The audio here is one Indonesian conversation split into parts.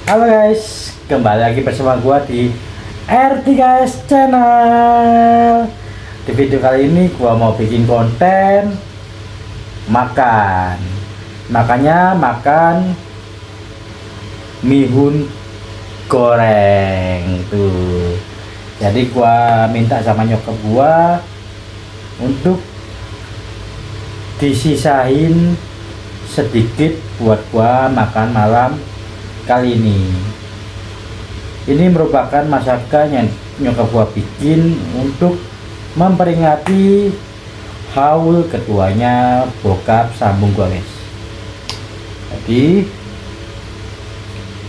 Halo guys, kembali lagi bersama gua di R3S Channel. Di video kali ini gua mau bikin konten makan. Makanya makan mihun goreng tuh. Jadi gua minta sama nyokap gua untuk disisain sedikit buat gua makan malam kali ini. Ini merupakan masakan yang nyokap gua bikin untuk memperingati haul ketuanya bokap sambung gua, guys. Jadi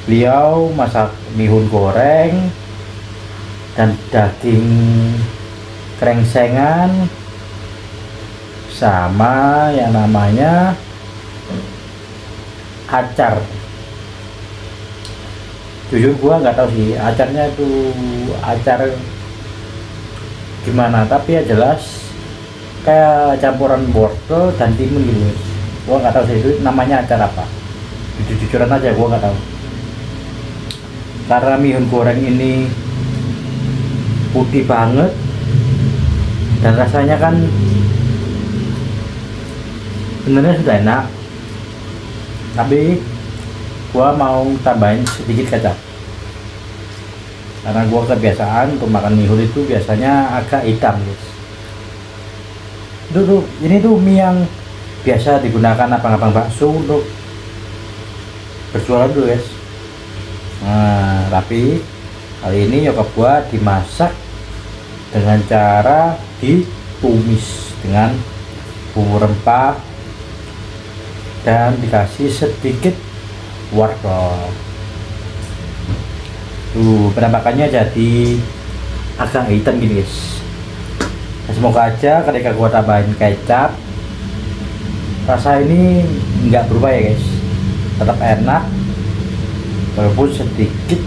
beliau masak mihun goreng dan daging krengsengan sama yang namanya acar. Jujur gua nggak tahu sih acarnya itu acar gimana, tapi ya jelas kayak campuran wortel dan timun gitu. Gua nggak tahu sih itu namanya acar apa. Jujur-jujuran aja gua nggak tahu. Karena mihun goreng ini putih banget dan rasanya kan sebenarnya sudah enak, tapi gua mau tambahin sedikit kecap karena gua kebiasaan untuk makan mihun itu biasanya agak hitam, guys. Ini tuh mie yang biasa digunakan abang-abang bakso untuk berjualan dulu, guys. Nah, tapi kali ini nyokap gua dimasak dengan cara ditumis dengan bumbu rempah dan dikasih sedikit wortel. Tuh penampakannya jadi agak hitam gini, guys. Nah, semoga aja ketika gua tambahin kecap rasa ini nggak berubah ya, guys. Tetap enak walaupun sedikit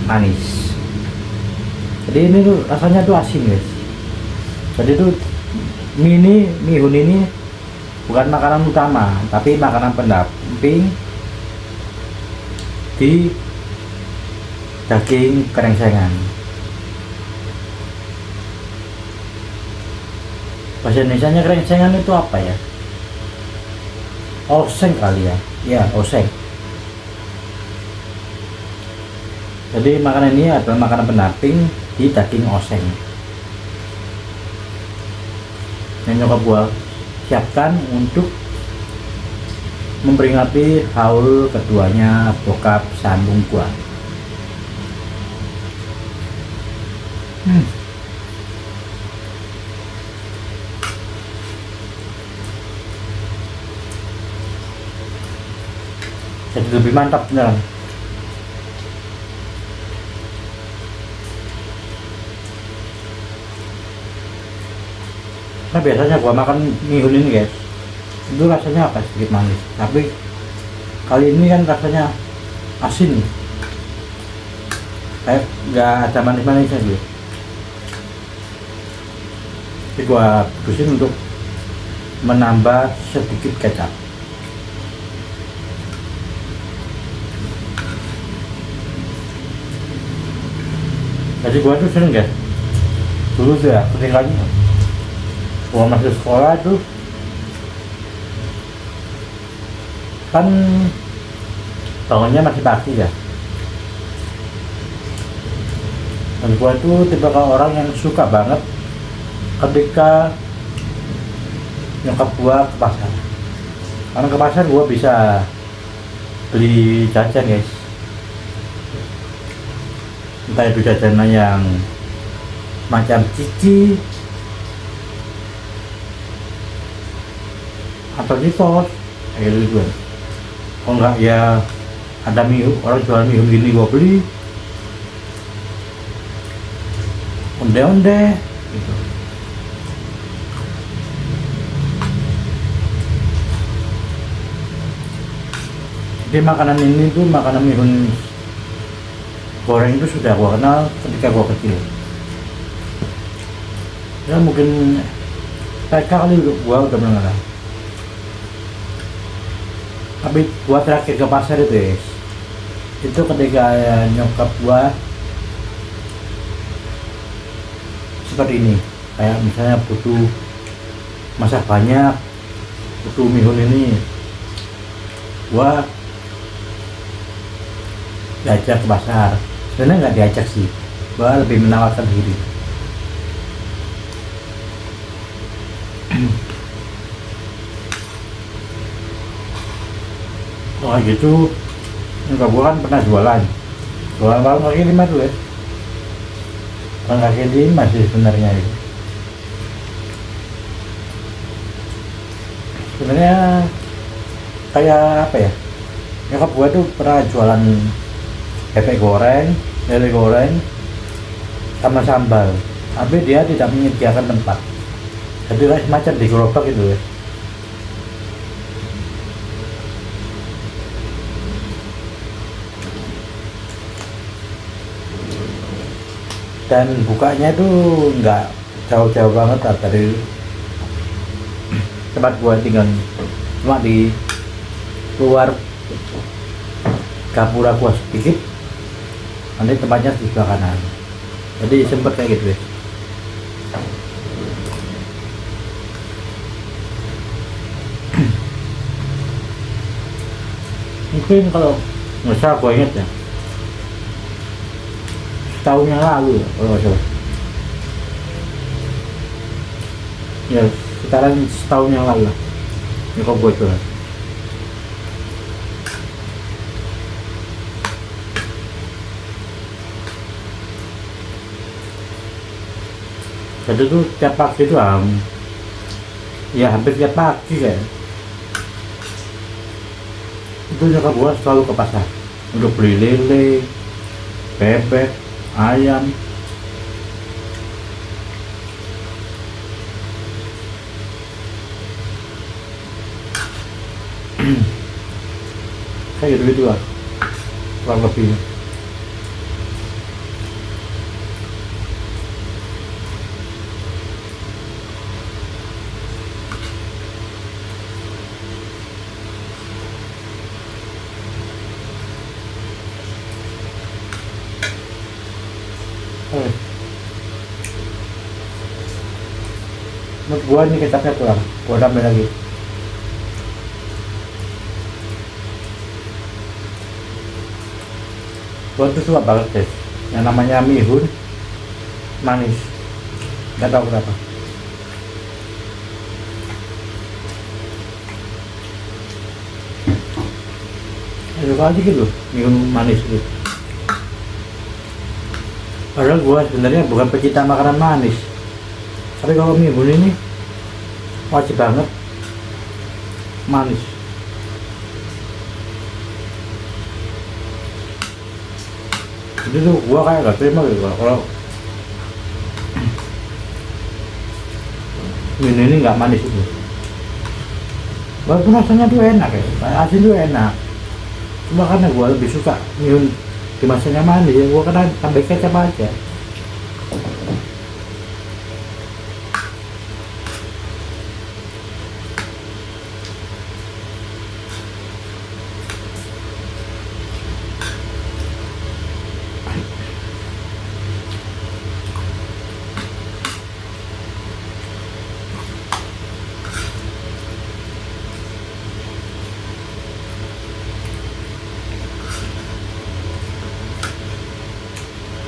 manis. Jadi ini tuh rasanya tuh asin, guys. Jadi tuh mihun ini bukan makanan utama tapi makanan pendamping di daging krengsengan. Bahasa Indonesianya krengsengan itu apa ya? Oseng kali ya? Ya, oseng. Jadi makanan ini adalah makanan pendamping di daging oseng yang nyokap gua siapkan untuk memperingati haul keduanya bokap sambung gua. Jadi lebih mantap beneran. Nah, biasanya gua makan mihun ini, guys, itu rasanya apa sedikit manis, tapi kali ini kan rasanya asin, kayak nggak ada manis-manisnya gitu. Jadi gua putusin untuk menambah sedikit kecap. Jadi gua tuh sering, guys, dulu tuh ya ketinggalannya gua masuk sekolah tuh kan bangunnya masih pagi ya, dan gua tuh tipe orang yang suka banget ketika nyokap gua ke pasar, karena ke pasar gua bisa beli jajan, guys. Entah itu jajanan yang macam cici atau Cheetos kayak gitu. Kalau enggak ya ada mihun, orang jual mihun gini gua beli, onde-onde gitu. Jadi makanan ini tuh, makanan mihun goreng itu sudah gua kenal ketika gua kecil. Ya mungkin TK kali gua udah mengenal. Tapi gua terakhir ke pasar itu, guys, itu ketika nyokap gua seperti ini, kayak misalnya butuh masak banyak, butuh mihun ini, gua diajak ke pasar. Sebenarnya nggak diajak sih, gua lebih menawarkan diri. Oh gitu, enggak, gua kan pernah jualan kaki lima tuh ya, orang kaki lima sih sebenarnya itu. Sebenarnya kayak apa ya, nyokap gua tuh pernah jualan bebek goreng, lele goreng, sama sambal, tapi dia tidak menyediakan tempat, jadi kayak semacam di gerobak gitu ya. Dan bukanya itu nggak jauh-jauh banget lah dari tempat gua tinggal, cuma di luar gapura gua sedikit, nanti tempatnya di sebelah kanan, jadi sempet kayak gitu ya. Mungkin kalau nggak salah gua inget ya, setahun yang lalu ya, kalau nggak salah ya, sekarang setahun yang lalu lah nyokap gua jualan. Jadi tuh tiap pagi itu ya hampir tiap pagi kayak itu nyokap gua selalu ke pasar untuk beli lele, bebek, ayam. Kayak gitu lah kurang lebih. Menurut gua ini kecapnya kurang, gua tambah lagi. Gua tuh suka banget guys yang namanya mihun manis, nggak tahu kenapa. Suka aja gitu mihun manis gitu. Padahal gua sebenarnya bukan pecinta makanan manis, tapi kalau mihun ini wajib banget manis. Jadi tuh gua kayak gak terima gitu kalau ini nggak manis itu. Walaupun rasanya tuh enak ya, kayak asin tuh enak, cuma karena gua lebih suka mihun dimasaknya manis ya, gua kadang tambah kecap aja.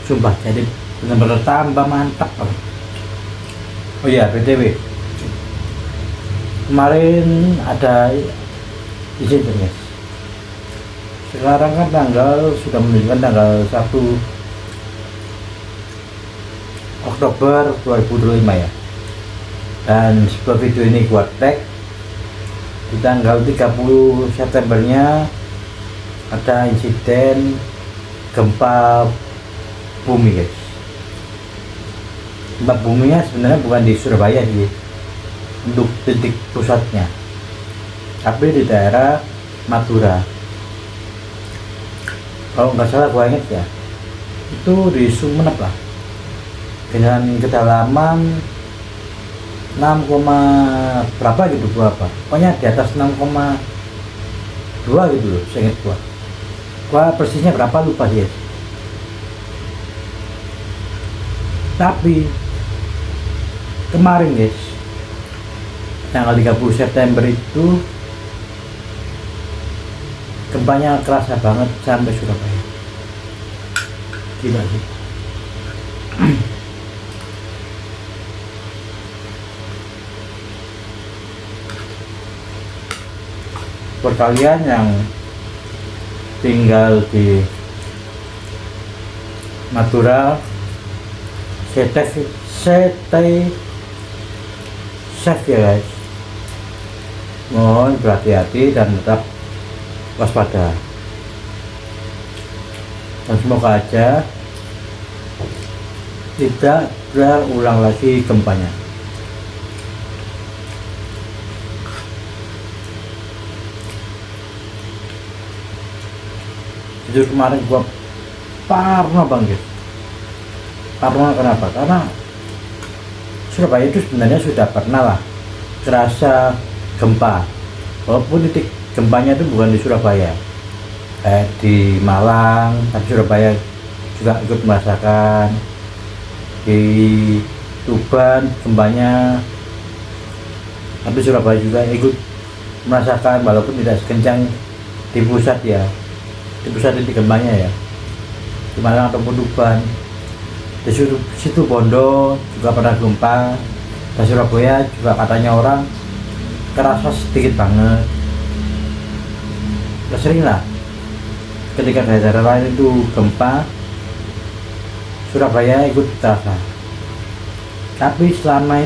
Sumpah jadi benar-benar tambah mantap. Oh iya, BTW kemarin ada izin guys. Sekarang kan sudah menunjukkan tanggal 1 Oktober 2025 ya. Dan sebuah video ini gua tag di tanggal 30 Septembernya ada insiden gempa bumi guys. Gempa buminya sebenarnya bukan di Surabaya sih untuk titik pusatnya, tapi di daerah Madura. Kalau nggak salah gua inget ya, itu di Sumeneb lah, dengan kedalaman 6, berapa gitu, pokoknya di atas 6,2 gitu loh, saya ingat gua. Gua persisnya berapa lupa sih, tapi kemarin guys, tanggal 30 September itu gempanya kerasa banget sampai Surabaya. Gila sih. Buat kalian yang tinggal di Madura, stay safe ya guys. Mohon berhati-hati dan tetap waspada. Dan semoga aja tidak berulang lagi gempanya. Jujur kemarin gua parno banget. Parno kenapa? Karena Surabaya itu sebenarnya sudah pernah lah terasa gempa, walaupun titik gempanya itu bukan di Surabaya, di Malang, tapi Surabaya juga ikut merasakan. Di Tuban gempanya, tapi Surabaya juga ikut merasakan, walaupun tidak sekencang di pusat ya, di pusat titik gempanya ya, di Malang ataupun Tuban. Di situ Bondo juga pernah gempa, dan Surabaya juga katanya orang kerasa sedikit banget. Udah sering lah ketika daerah lain itu gempa, Surabaya ikut terasa. Tapi selama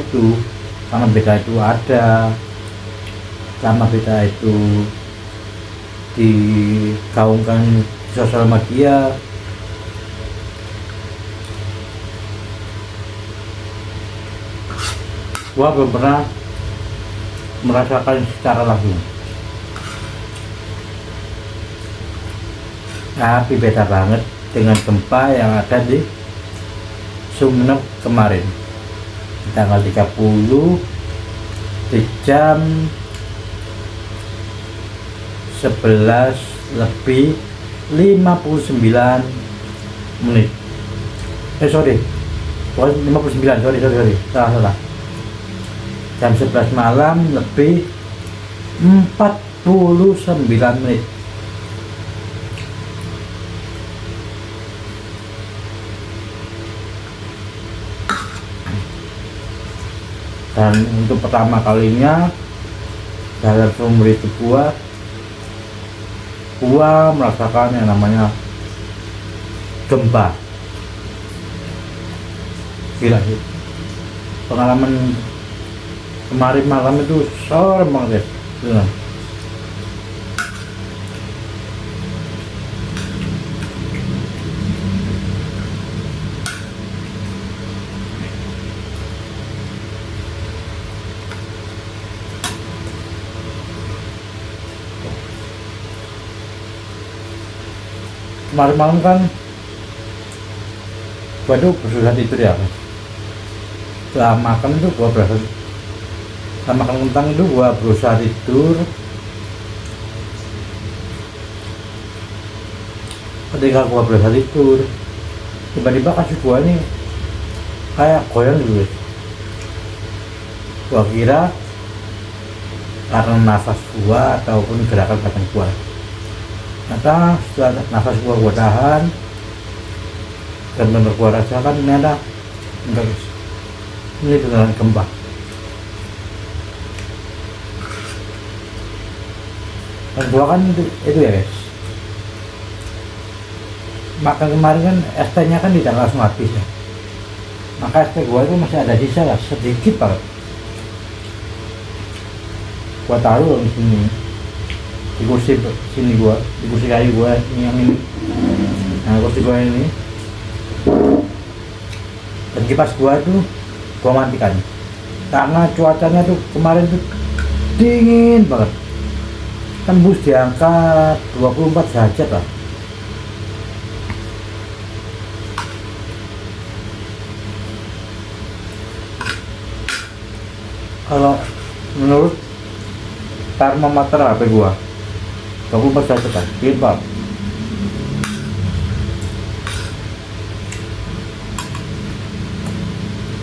beda itu ada, selama beda itu digaungkan di sosial media, gua belum pernah merasakan secara langsung. Tapi beda banget dengan gempa yang ada di Sumeneb kemarin, di tanggal 30 di jam 11:59. Sorry, 59, sorry, salah. Jam 11 malam lebih 49 menit. Dan untuk pertama kalinya dalam seumur hidup gua merasakan yang namanya gempa. Gila sih, pengalaman kemarin malam itu serem banget ya. Kemarin malam kan gua tuh bersusah tidur ya. Setelah makan itu gua makan kentang itu gua berusaha tidur. Ketika gua berusaha tidur, tiba-tiba kasih gua ini kayak goyang gitu. Gua kira karena nafas gua ataupun gerakan badan gua. Ternyata setelah nafas gua tahan dan benar gua rasakan, ternyata enggak guys, ini beneran gempa. Dan gua kan itu ya guys, makan kemarin kan es tehnya kan tidak langsung habis ya, maka es teh gua itu masih ada sisa lah, sedikit banget. Gua taruh di sini, di kursi sini gua, di kursi kayu gua ini, yang ini. Nah, kursi gua ini, dan kipas gua itu gua matikan karena cuacanya tuh kemarin tuh dingin banget, tembus di angka 24 derajat lah. Kalau menurut termometer HP gua 24 derajat kan, dingin banget.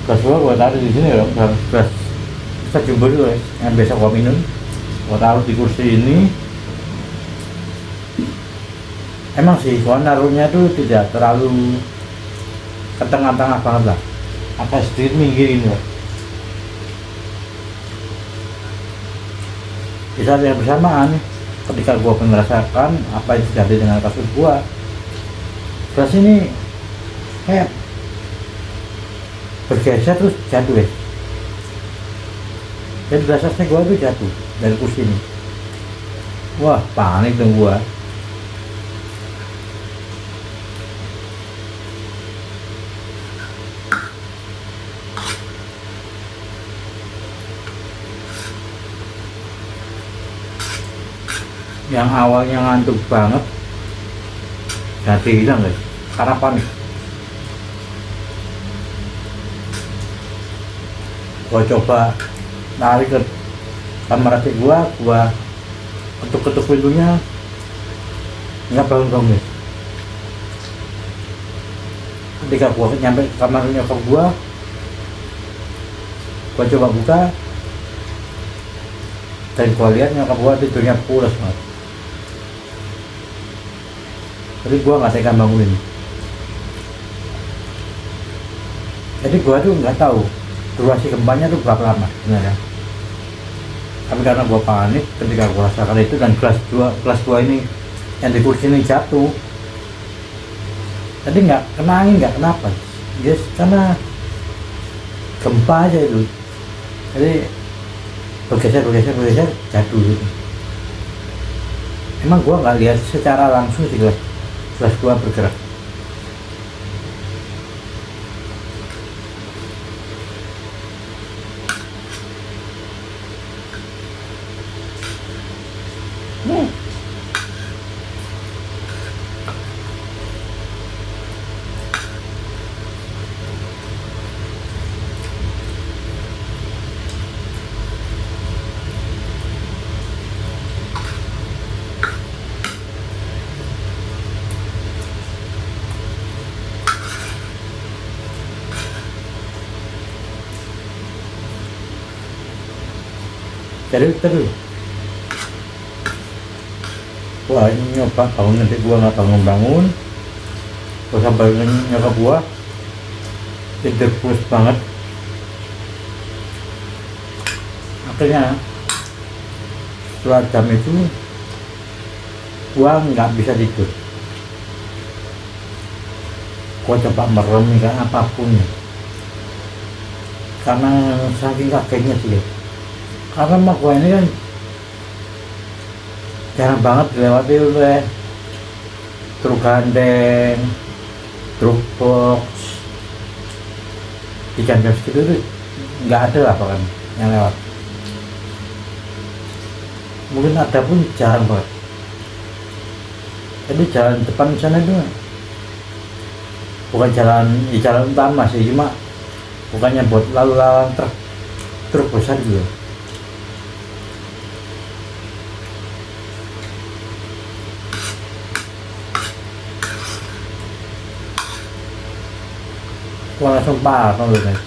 Gelas gua taruh di sini dong, gelas kita jumbo dulu guys, yang biasa gua minum. Gua taruh di kursi ini. Emang sih gua naruhnya tuh tidak terlalu ke tengah-tengah banget lah, agak sedikit minggirin loh. Di saat yang bersamaan ketika gua merasakan apa yang terjadi dengan kasur gua, gelas ini kayak bergeser terus jatuh guys. Dan gelasnya gua tuh jatuh dari kursi ini. Wah, panik dong gua. Yang awalnya ngantuk banget jadi hilang guys karena panik. Gua coba lari ke kamar adik gua ketuk-ketuk pintunya nggak bangun guys. Ketika gua nyampe ke kamar nyokap gua coba buka dan gua lihat nyokap gua tidurnya pulas banget. Tapi gua nggak tega bangunin. Jadi gua tuh nggak tahu durasi gempanya tuh berapa lama sebenarnya. Tapi karena gua panik ketika gua rasakan itu dan kelas gua ini yang di kursi ini jatuh. Jadi nggak kena angin, nggak kenapa, guys, karena gempa aja itu. Jadi bergeser jatuh gitu. Emang gua nggak lihat secara langsung sih guys. Gelas gua bergerak. Jadi terus wah ini nyoba bangun, nanti gua nggak bangun gua sampai nyokap gua tidur pulas banget. Akhirnya setelah jam itu gua nggak bisa tidur. Gua coba merem apapun karena saking kagetnya sih ya. Karena rumah gua ini kan jarang banget dilewati oleh truk gandeng, truk box. Di jam-jam segitu tuh nggak ada lah bahkan yang lewat. Mungkin ada pun jarang banget. Jadi jalan depan sana itu bukan jalan utama sih, cuma bukannya buat lalu lalang truk besar juga. Gua langsung parah loh guys,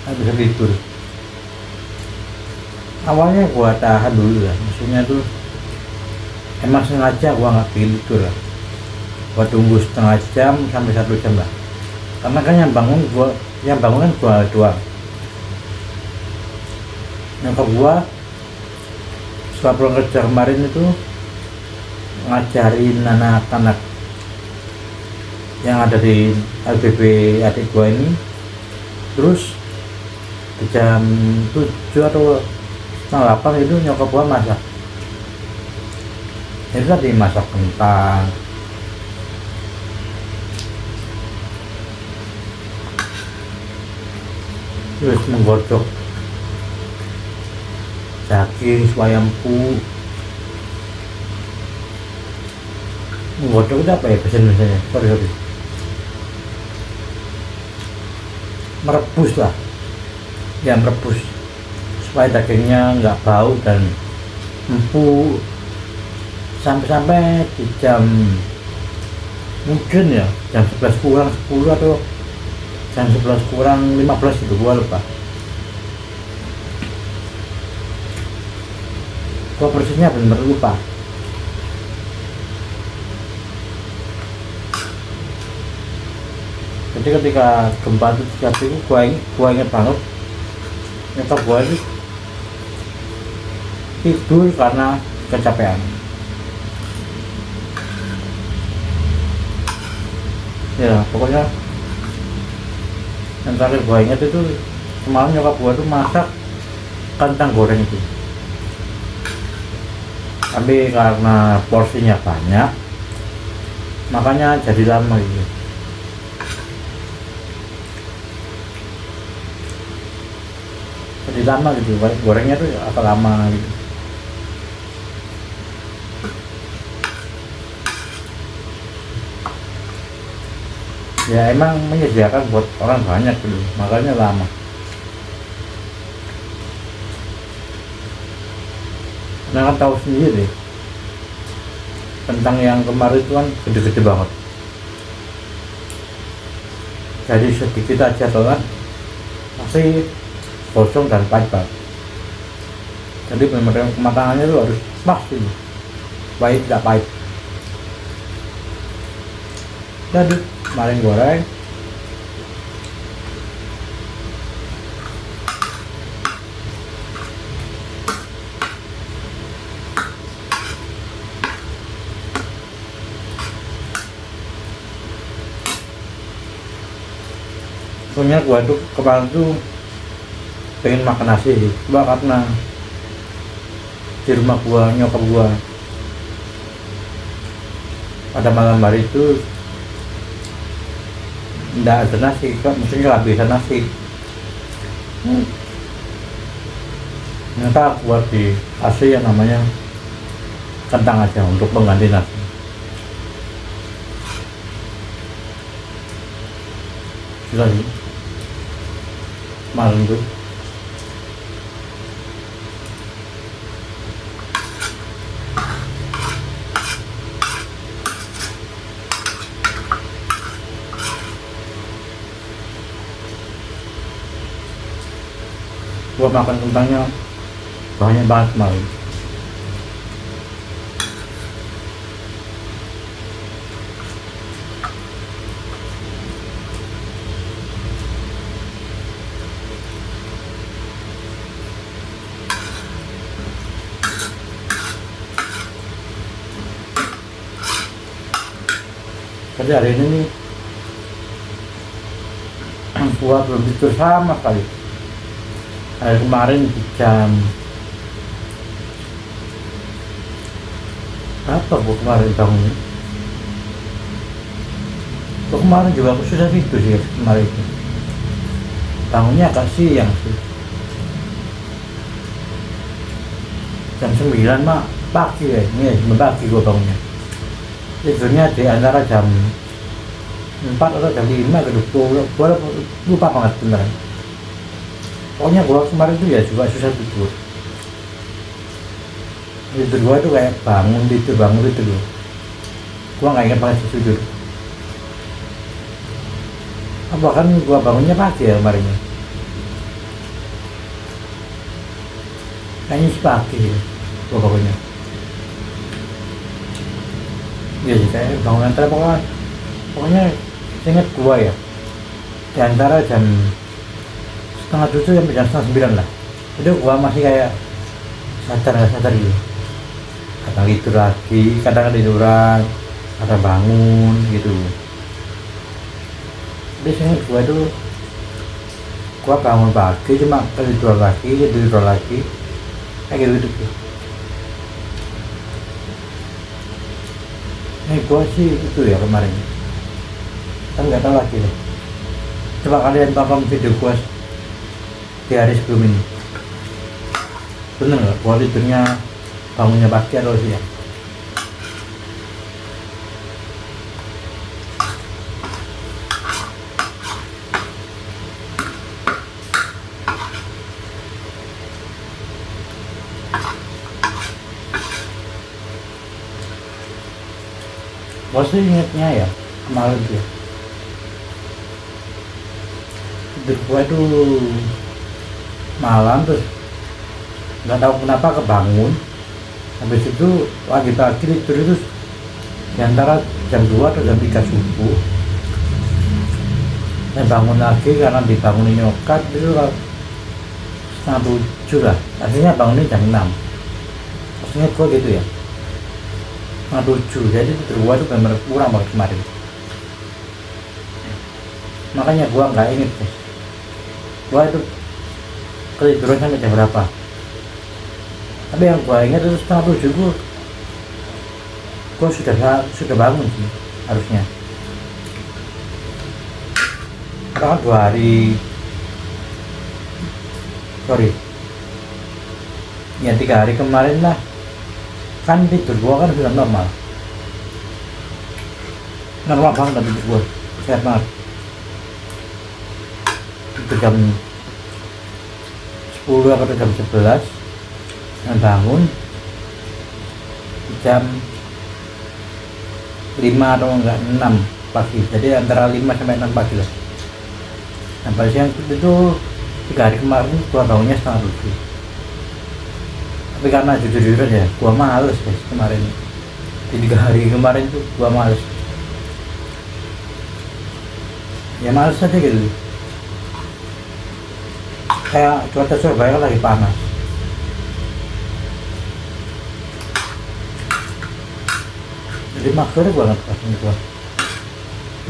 nggak bisa tidur. Awalnya gua tahan dulu lah, maksudnya tuh emang sengaja gua nggak tidur lah. Gua tunggu setengah jam sampai 1 jam lah, karena kan yang bangun kan gua doang. Nyokap gua setelah pulang kerja kemarin itu ngajarin anak-anak yang ada di LBB adik gua ini. Terus di jam 7 atau setengah 8 itu nyokap gua masak. Itu tadi masak kentang, terus menggodok daging supaya empuk. Menggodok itu apa ya bahasa Indonesianya? Sorry. Merebus lah ya, merebus supaya dagingnya nggak bau dan empuk. Sampai di jam mungkin ya jam 11 kurang 10 atau jam 11 kurang 15 gitu, gua lupa. Gua persisnya bener lupa. Jadi ketika gempa itu terjadi, gua inget banget nyokap gua itu tidur karena kecapean. Ya pokoknya yang terakhir gua inget itu semalam nyokap gua tuh masak kentang goreng itu, tapi karena porsinya banyak makanya jadi lama gitu. Jadi lama gitu, gorengnya tuh apa lama gitu. Ya emang menyediakan buat orang banyak dulu, makanya lama. Nah kan tahu sendiri, kentang yang kemarin itu kan gede-gede banget. Jadi sedikit aja telan masih gosong dan pahit banget. Jadi benar-benar kematangannya itu harus pas gitu, pahit tidak pahit. Jadi kemarin goreng soalnya gua tuh kemarin tuh pengen makan nasi cuma karena di rumah gua nyokap gua pada malam hari itu nggak ada nasi, maksudnya nggak bisa nasi. Ternyata buat di kasih yang namanya kentang aja untuk pengganti nasi. Sudah sih malam tuh gua makan kentangnya banyak banget kemarin. Tapi hari ini nih gua belum tidur sama sekali. Hari kemarin di jam apa gua kemarin bangunnya? Gua kemarin juga aku susah tidur sih kemarin itu. Bangunnya agak siang sih. Jam 9 mah pagi ya, ini jam pagi gua bangunnya. Tidurnya di antara jam 4 atau jam 5 gitu. Gua lupa banget beneran. Pokoknya gua kemarin tuh ya juga susah tidur. Tidur gua tuh kayak bangun tidur loh. Gua nggak ingat banget sih tidur. Apa kan gua bangunnya pagi ya kemarin. Kayaknya sih pagi ya, gua bangunnya. Iya sih kayak bangun antara pokoknya ingat gua ya di antara jam setengah 7 sampai jam setengah 9 lah. Itu gua masih kayak sadar gitu. Kadang tidur lagi, kadang tiduran, kadang bangun gitu. Jadi saya gua bangun pagi cuma tidur lagi kayak gitu gitu. Ini gua sih itu ya kemarin kan nggak tahu lagi deh. Coba kalian tonton video gua di hari sebelum ini, bener nggak gua tidurnya bangunnya pagi atau siang? Gua sih ingetnya ya kemarin tuh tidur gua itu malam, terus nggak tahu kenapa kebangun. Habis itu pagi-pagi tidur itu di antara jam 2 atau jam 3 subuh. Saya bangun lagi karena dibangunin nyokap itu setengah 7 lah. Artinya bangunin jam 6. Maksudnya gua gitu ya. Setengah 7. Jadi tidur gua itu benar kurang banget kemarin. Makanya gua nggak inget guys. Gua itu ketiduran sampai jam berapa. Tapi yang gua ingat itu setengah 7 gua sudah bangun sih harusnya. Karena kan 2 hari, sorry ya 3 hari kemarin lah kan tidur gua kan sudah normal banget tidur gua, sehat banget. Itu jam 10 atau jam 11 dan bangun jam 5 atau enggak 6 pagi, jadi antara 5 sampai 6 pagi lah. Nah pada siang itu 3 hari kemarin gua bangunnya setengah 7. Tapi karena jujur-jujuran ya gua males guys kemarin, di 3 hari kemarin tuh gua males, ya males aja gitu. Kayak cuaca Surabaya kan lagi panas. Jadi mager banget rasanya gua.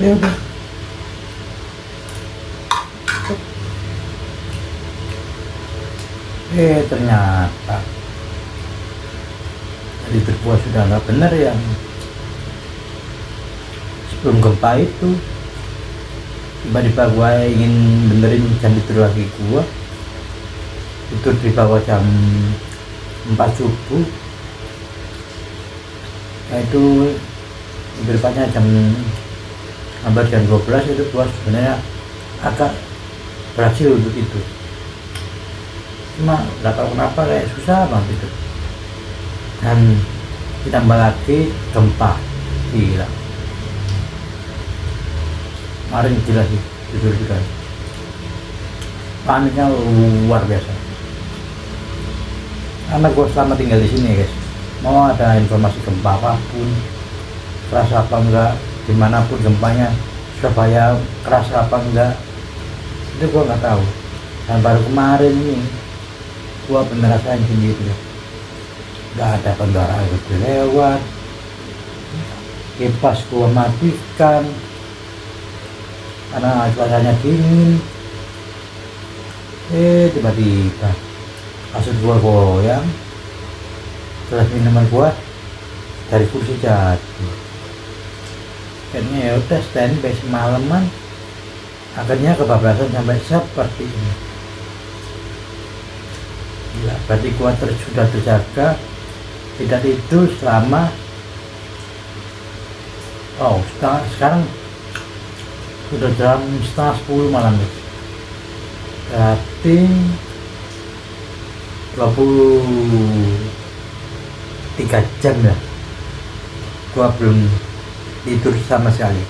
Ya udah. Ternyata jadi berbuat sudah nggak benar yang sebelum gempa itu. Tiba-tiba gua ingin benerin jam tidur lagi gua, tidur di bawah jam 4 subuh. Nah itu berdepannya hampir jam 12 itu gua sebenarnya agak berhasil untuk itu. Cuma nggak tahu kenapa kayak susah banget itu, dan ditambah lagi gempa, gila kemarin gila sih, jujur juga paniknya luar biasa. Karena gue selama tinggal di sini guys, mau ada informasi gempa apapun, keras apa enggak, dimanapun gempanya, Surabaya keras apa enggak, itu gue nggak tahu. Dan baru kemarin ini gua bener rasain sendiri, nggak ada kendaraan gitu lewat, kipas gua matikan karena cuacanya dingin. Tiba-tiba kasur gua goyang, terus minuman gua dari kursi jatuh. Akhirnya ya udah standby semalaman, akhirnya kebablasan sampai seperti ini. Gila, berarti gua sudah terjaga, tidak tidur selama sekarang sudah jam setengah 10 malam guys. Berarti 23 jam ya gua belum tidur sama sekali.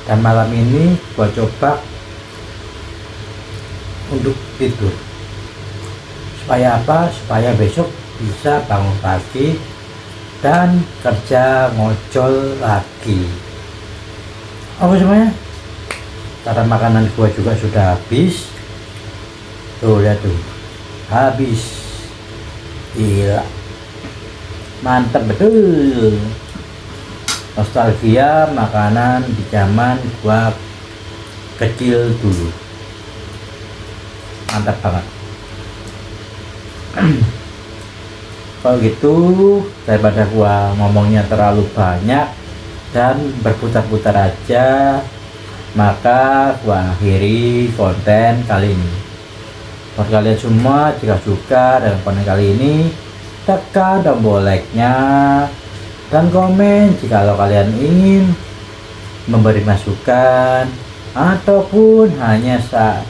Dan malam ini gua coba untuk tidur. Supaya apa? Supaya besok bisa bangun pagi dan kerja ngojol lagi. Oke semuanya, karena makanan gua juga sudah habis. Tuh lihat tuh, habis. Gila, mantap betul. Nostalgia makanan di zaman gua kecil dulu, mantap banget. Kalau gitu, daripada gua ngomongnya terlalu banyak dan berputar-putar aja, maka gua akhiri konten kali ini. Buat kalian semua, jika suka dengan konten kali ini, tekan tombol like-nya dan komen jika kalian ingin memberi masukan ataupun hanya saja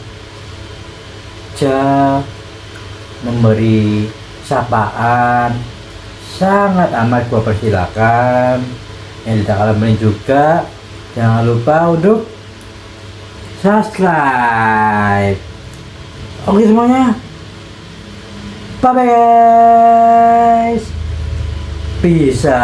memberi sapaan, sangat amat gua persilakan. Yang tidak kalah penting juga, jangan lupa untuk subscribe. Oke semuanya, bye bye guys, bisa.